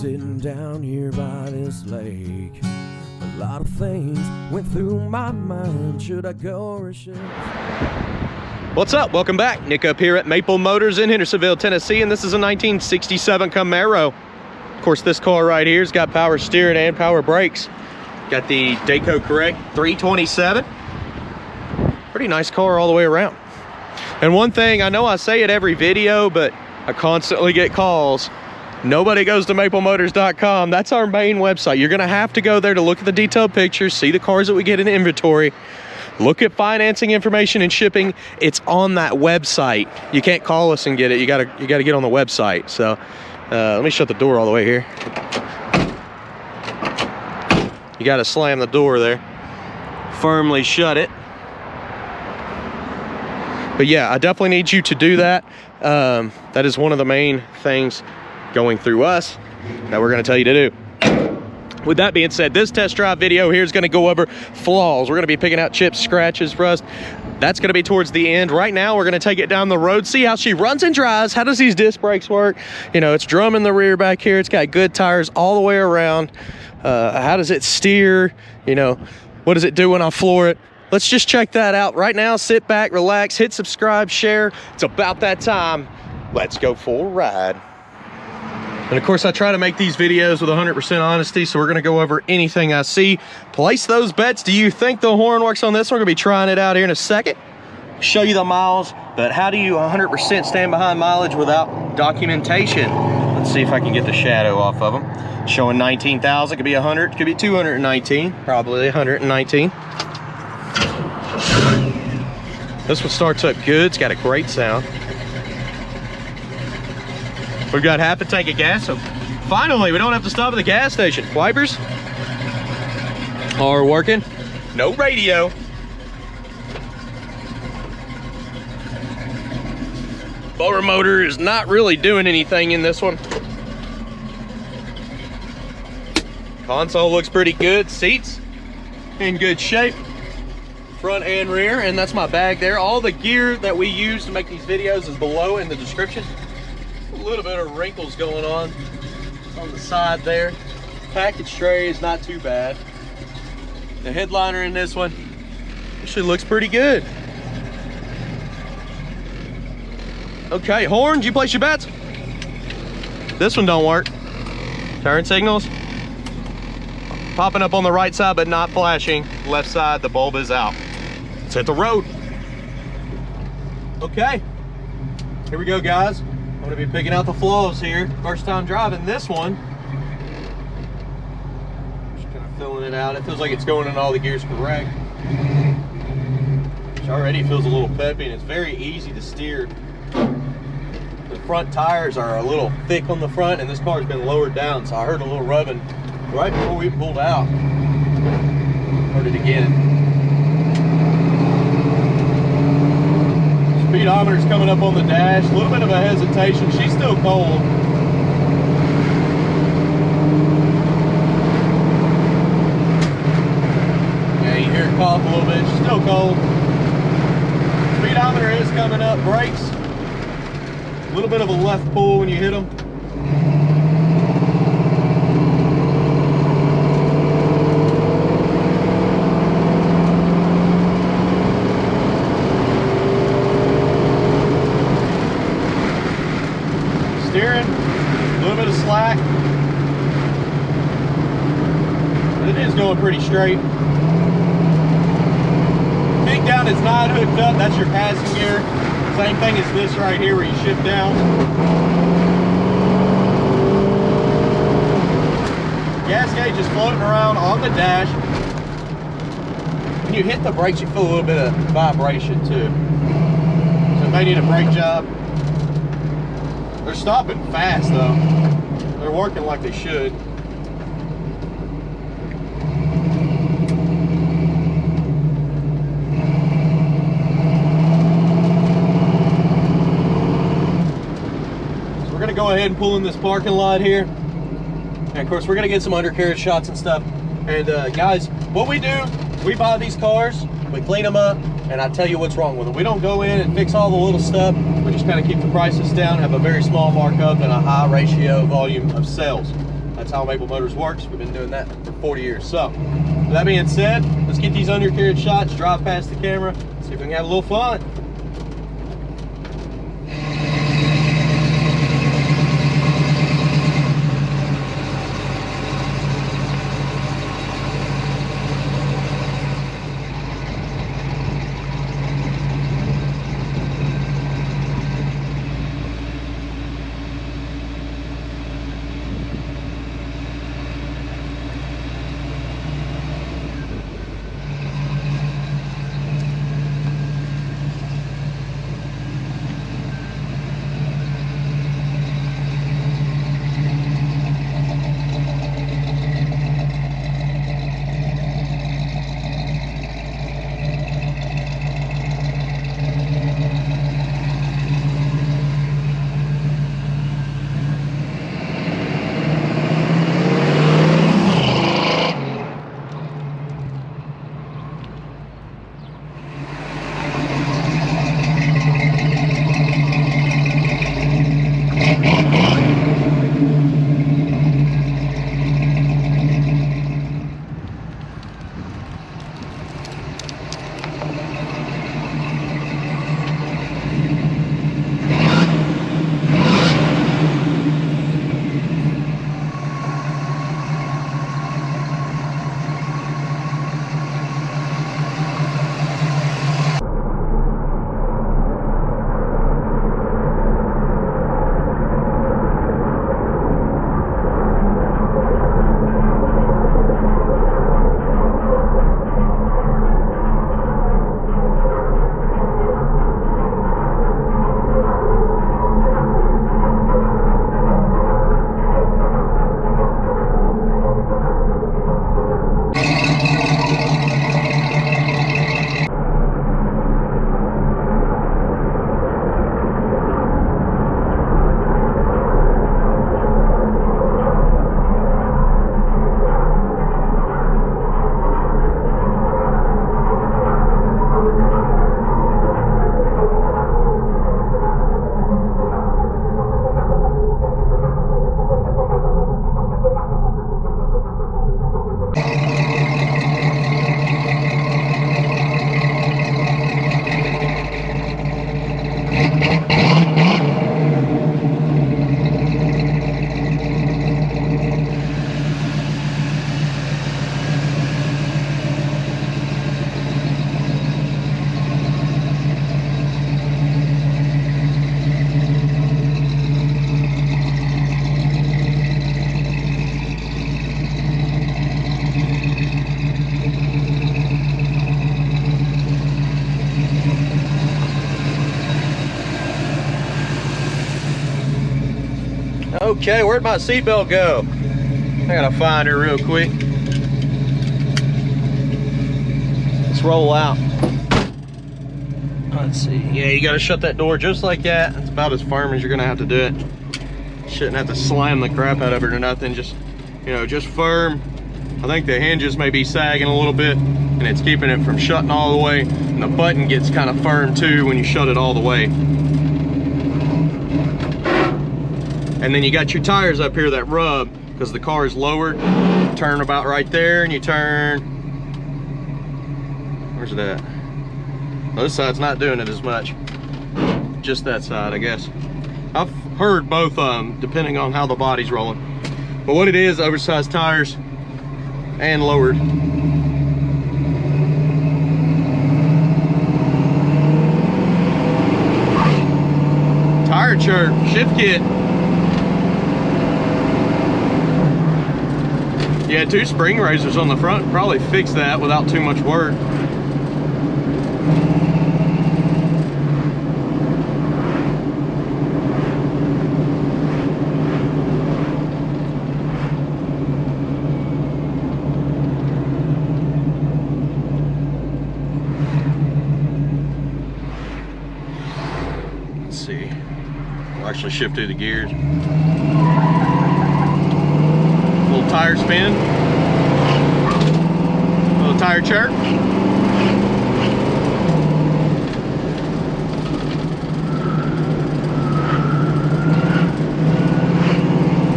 Sitting down here by this lake, a lot of things went through my mind. Should I go or should I? What's up? Welcome back. Nick up here at Maple Motors in Hendersonville, Tennessee, and this is a 1967 Camaro. Of course, this car right here's got power steering and power brakes. Got the Daco Correct 327. Pretty nice car all the way around. And one thing, I know I say it every video, but I constantly get calls. Nobody goes to maplemotors.com. That's our main website. You're gonna have to go there to look at the detailed pictures, see the cars that we get in inventory, look at financing information and shipping. It's on that website. You can't call us and get it. You gotta get on the website. So let me shut the door all the way here. You gotta slam the door there. Firmly shut it. But yeah, I definitely need you to do that. That is one of the main things going through us that we're going to tell you to do. With that being said, this test drive video here is going to go over flaws. We're going to be picking out chips, scratches, rust. That's going to be towards the end. Right now, we're going to take it down the road, see how she runs and drives. How does these disc brakes work? You know, it's drum in the rear back here. It's got good tires all the way around. How does it steer? You know, what does it do when I floor it? Let's just check that out right now. Sit back, relax, hit subscribe, share. It's about that time. Let's go for a ride. And of course, I try to make these videos with 100% honesty, so we're gonna go over anything I see. Place those bets. Do you think the horn works on this? We're gonna be trying it out here in a second. Show you the miles, but how do you 100% stand behind mileage without documentation? Let's see if I can get the shadow off of them. Showing 19,000, could be 100, could be 219, probably 119. This one starts up good, it's got a great sound. We've got half a tank of gas, so finally we don't have to stop at the gas station. Wipers are working, no radio. Blower motor is not really doing anything in this one. Console looks pretty good, seats in good shape. Front and rear, and that's my bag there. All the gear that we use to make these videos is below in the description. A little bit of wrinkles going on the side there. Package tray is not too bad. The headliner in this one actually looks pretty good. Okay, horn, did you place your bets? This one don't work. Turn signals. Popping up on the right side but not flashing. Left side, the bulb is out. Let's hit the road. Okay, here we go, guys. I'm gonna be picking out the flaws here. First time driving this one. Just kind of filling it out. It feels like it's going in all the gears correct. Which already feels a little peppy, and it's very easy to steer. The front tires are a little thick on the front, and this car's been lowered down, so I heard a little rubbing right before we pulled out. Heard it again. Speedometer's coming up on the dash. A little bit of a hesitation. She's still cold. Yeah, you hear it cough a little bit. She's still cold. Speedometer is coming up. Brakes. A little bit of a left pull when you hit them. Steering, a little bit of slack. It is going pretty straight. Kick down is not hooked up, that's your passing gear. Same thing as this right here where you shift down. Gas gauge is floating around on the dash. When you hit the brakes, you feel a little bit of vibration too. So it may need a brake job. They're stopping fast though. They're working like they should. So we're gonna go ahead and pull in this parking lot here. And of course we're gonna get some undercarriage shots and stuff. And guys, what we do, we buy these cars, we clean them up, and I tell you what's wrong with them. We don't go in and fix all the little stuff. We just kind of keep the prices down, have a very small markup, and a high ratio volume of sales. That's how Maple Motors works. We've been doing that for 40 years. So, with that being said, let's get these undercarriage shots, drive past the camera, see if we can have a little fun. Okay, where'd my seatbelt go? I gotta find her real quick. Let's roll out. Let's see. Yeah, you gotta shut that door just like that. It's about as firm as you're gonna have to do it. Shouldn't have to slam the crap out of it or nothing. Just, you know, just firm. I think the hinges may be sagging a little bit and it's keeping it from shutting all the way. And the button gets kind of firm too when you shut it all the way. And then you got your tires up here that rub because the car is lowered. Turn about right there and you turn. Where's it at? Well, this side's not doing it as much. Just that side, I guess. I've heard both of them depending on how the body's rolling. But what it is, oversized tires and lowered. Tire chirp, shift kit. Yeah, 2 spring raisers on the front. Probably fix that without too much work. Let's see. We'll actually shift through the gears. Little tire spin, little tire chirp.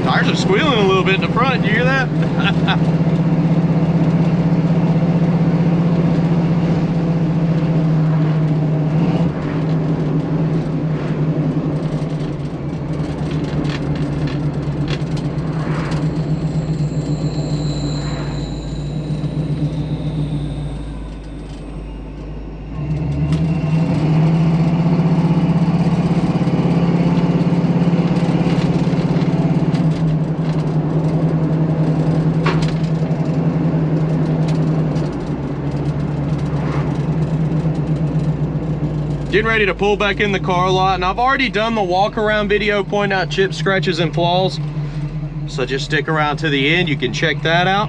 Tires are squealing a little bit in the front. You hear that? Getting ready to pull back in the car lot, and I've already done the walk around video pointing out chips, scratches, and flaws. So just stick around to the end, you can check that out.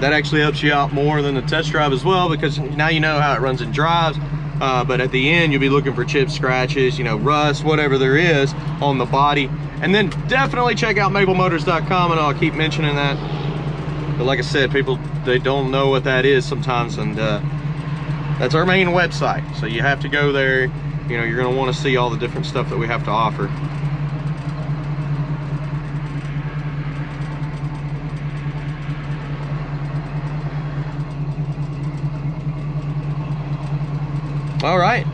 That actually helps you out more than the test drive as well, because now you know how it runs and drives. But at the end, you'll be looking for chips, scratches, you know, rust, whatever there is on the body. And then definitely check out maplemotors.com, and I'll keep mentioning that. But like I said, people, they don't know what that is sometimes, and that's our main website. So you have to go there. You know, you're going to want to see all the different stuff that we have to offer. All right,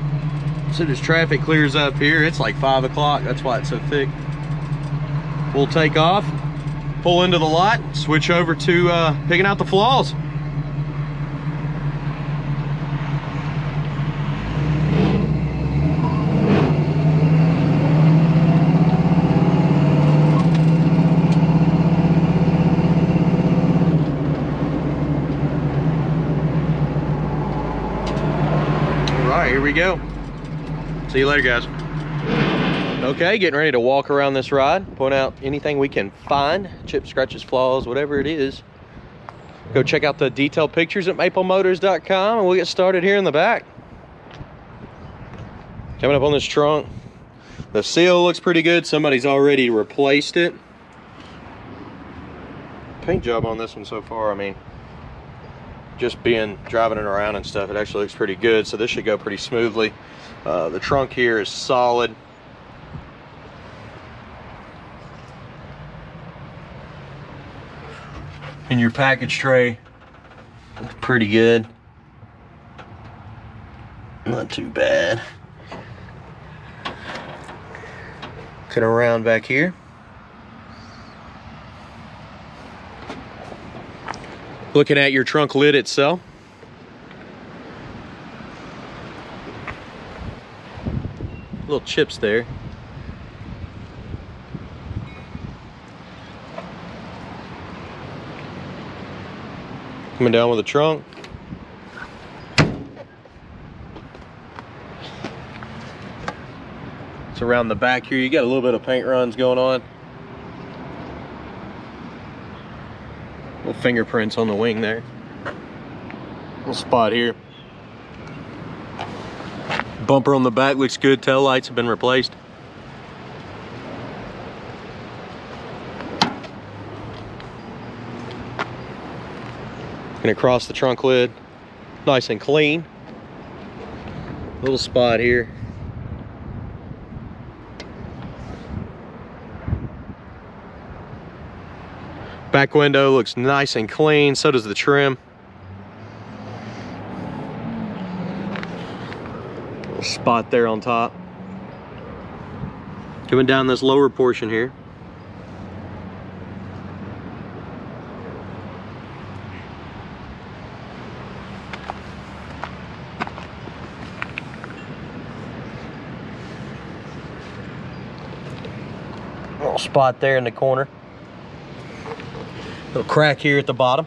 so as traffic clears up here, it's like 5 o'clock. That's why it's so thick. We'll take off, pull into the lot, switch over to picking out the flaws. All right, here we go. See you later, guys. Okay, getting ready to walk around this ride, point out anything we can find, chips, scratches, flaws, whatever it is. Go check out the detailed pictures at maplemotors.com, and we'll get started here in the back. Coming up on this trunk, the seal looks pretty good. Somebody's already replaced it. Paint job on this one so far, I mean, just driving it around and stuff, it actually looks pretty good, so this should go pretty smoothly. The trunk here is solid. And your package tray, pretty good. Not too bad. Looking around back here. Looking at your trunk lid itself. Little chips there. Coming down with the trunk. So around the back here, you got a little bit of paint runs going on. Little fingerprints on the wing there. Little spot here. Bumper on the back looks good. Tail lights have been replaced. Gonna cross the trunk lid, nice and clean. Little spot here. Back window looks nice and clean, so does the trim. Little spot there on top. Coming down this lower portion here. Little spot there in the corner. Little crack here at the bottom.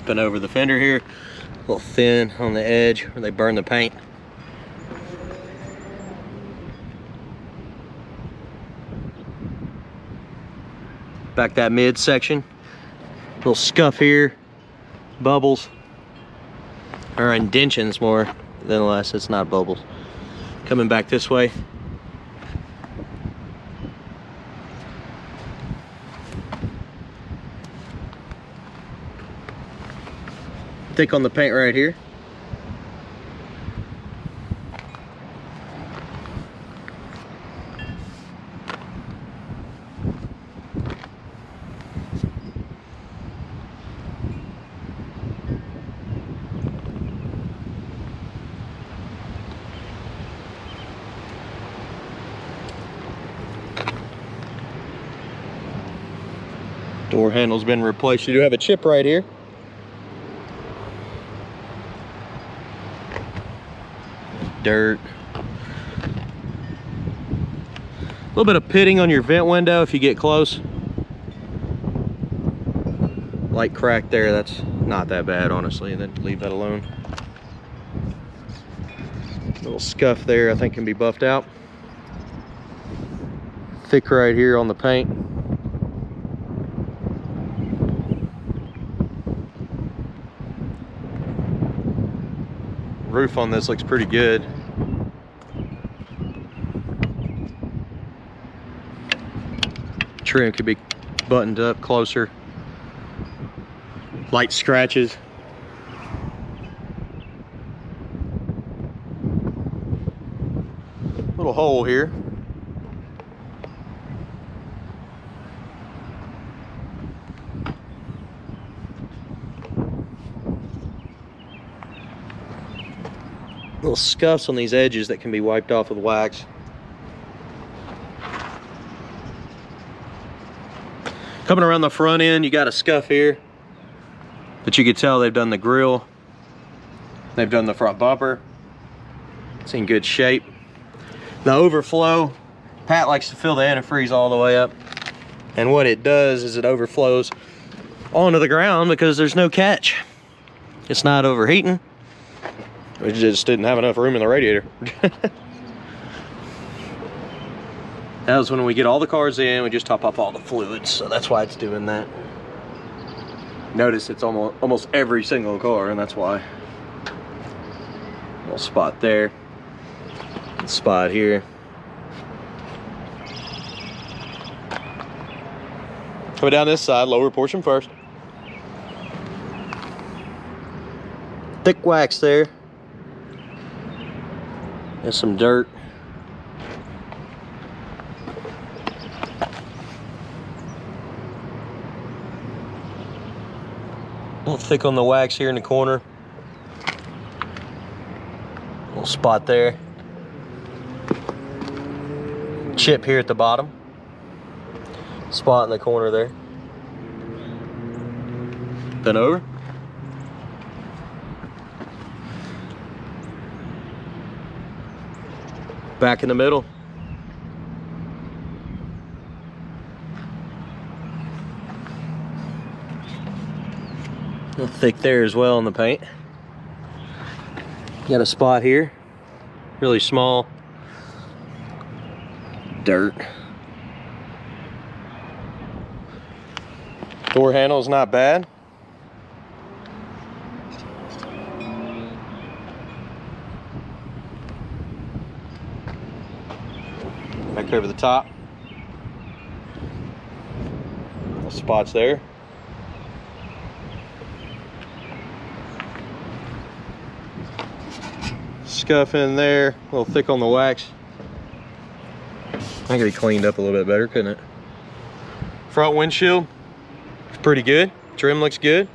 Been over the fender here. A little thin on the edge where they burn the paint. Back that mid section. Little scuff here. Bubbles, or indentions more than less. It's not bubbles. Coming back this way. Thick on the paint right here. Door handle's been replaced. You do have a chip right here. Dirt. A little bit of pitting on your vent window if you get close. Light crack there, that's not that bad, honestly, and then leave that alone. Little scuff there, I think can be buffed out. Thick right here on the paint. Roof on this looks pretty good. Trim could be buttoned up closer. Light scratches. Little hole here. Little scuffs on these edges that can be wiped off with wax. Coming around the front end, you got a scuff here, but you can tell they've done the grill. They've done the front bumper. It's in good shape. The overflow, Pat likes to fill the antifreeze all the way up. And what it does is it overflows onto the ground because there's no catch. It's not overheating. We just didn't have enough room in the radiator. That was when we get all the cars in, we just top off all the fluids, so that's why it's doing that. Notice it's almost every single car, and that's why. Little spot there, spot here. Coming down this side, lower portion first. Thick wax there. There's some dirt. A little thick on the wax here in the corner. Little spot there. Chip here at the bottom. Spot in the corner there. Then over. Back in the middle. A little thick there as well on the paint. Got a spot here, really small. Dirt. Door handle's not bad. Back over the top. Little spots there. Scuff in there, a little thick on the wax. That could be cleaned up a little bit better, couldn't it? Front windshield, it's pretty good. Trim looks good.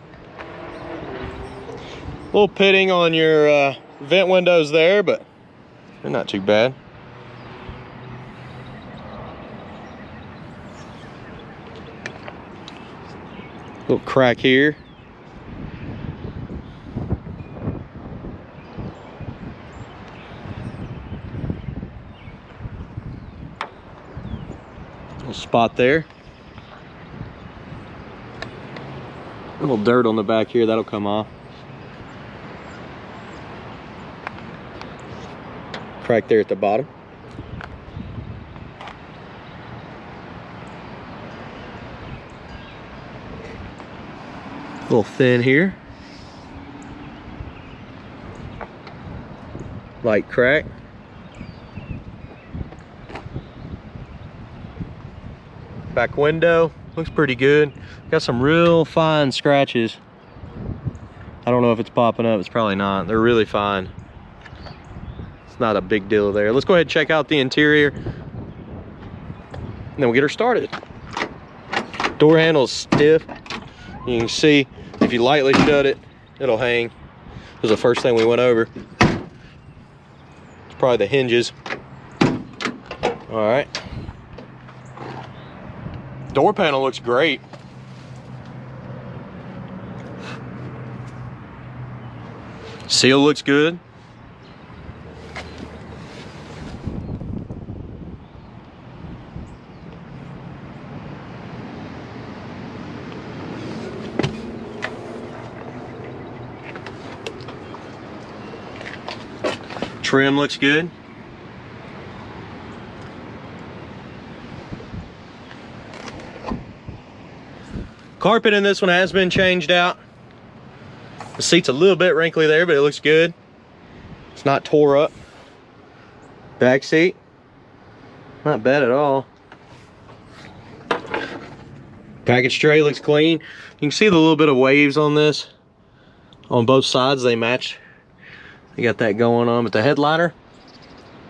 A little pitting on your vent windows there, but they're not too bad. Little crack here. Little spot there. A little dirt on the back here, that'll come off. Crack there at the bottom. A little thin here. Light crack. Back window looks pretty good. Got some real fine scratches I don't know if it's popping up. It's probably not. They're really fine. It's not a big deal there. Let's go ahead and check out the interior, and then we'll get her started. Door handle is stiff. You can see if you lightly shut it, it'll hang. This was the first thing we went over. It's probably the hinges. All right. Door panel looks great. Seal looks good. Trim looks good. Carpet in this one has been changed out. The seat's a little bit wrinkly there, but it looks good. It's not tore up. Back seat, not bad at all. Package tray looks clean. You can see the little bit of waves on this. On both sides, they match. They got that going on, but the headliner,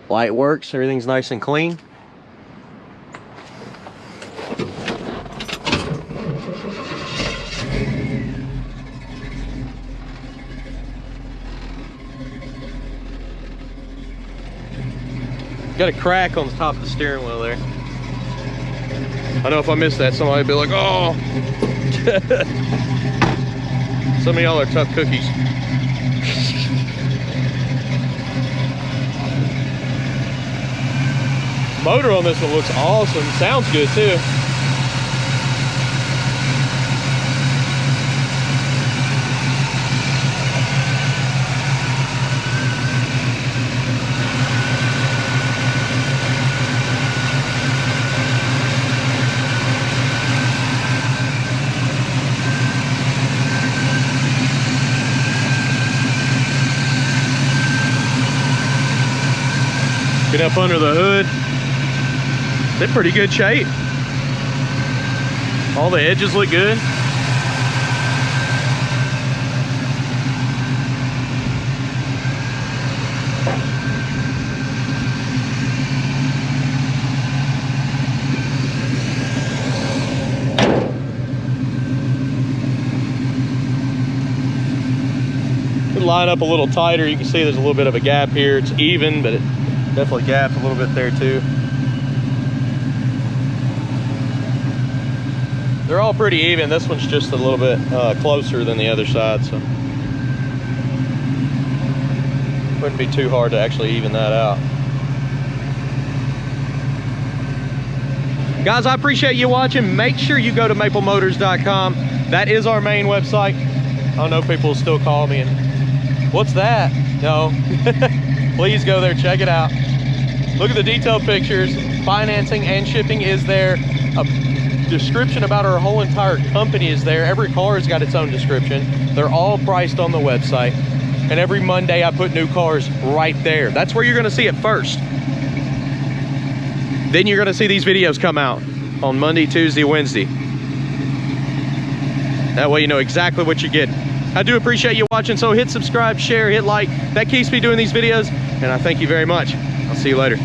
light works, everything's nice and clean. Got a crack on the top of the steering wheel there. I know if I missed that, somebody'd be like, oh. Some of y'all are tough cookies. Motor on this one looks awesome. Sounds good too. Get up under the hood. It's in pretty good shape. All the edges look good. Line up a little tighter. You can see there's a little bit of a gap here. It's even, but it definitely gapped a little bit there too. They're all pretty even. This one's just a little bit closer than the other side, so wouldn't be too hard to actually even that out. Guys, I appreciate you watching. Make sure you go to maplemotors.com. That is our main website. I know people will still call me and, what's that? No. Please go there, check it out. Look at the detailed pictures. Financing and shipping is there. A description about our whole entire company is there. Every car has got its own description. They're all priced on the website. And every Monday I put new cars right there. That's where you're gonna see it first. Then you're gonna see these videos come out on Monday, Tuesday, Wednesday. That way you know exactly what you're getting. I do appreciate you watching, so hit subscribe, share, hit like. That keeps me doing these videos, and I thank you very much. I'll see you later.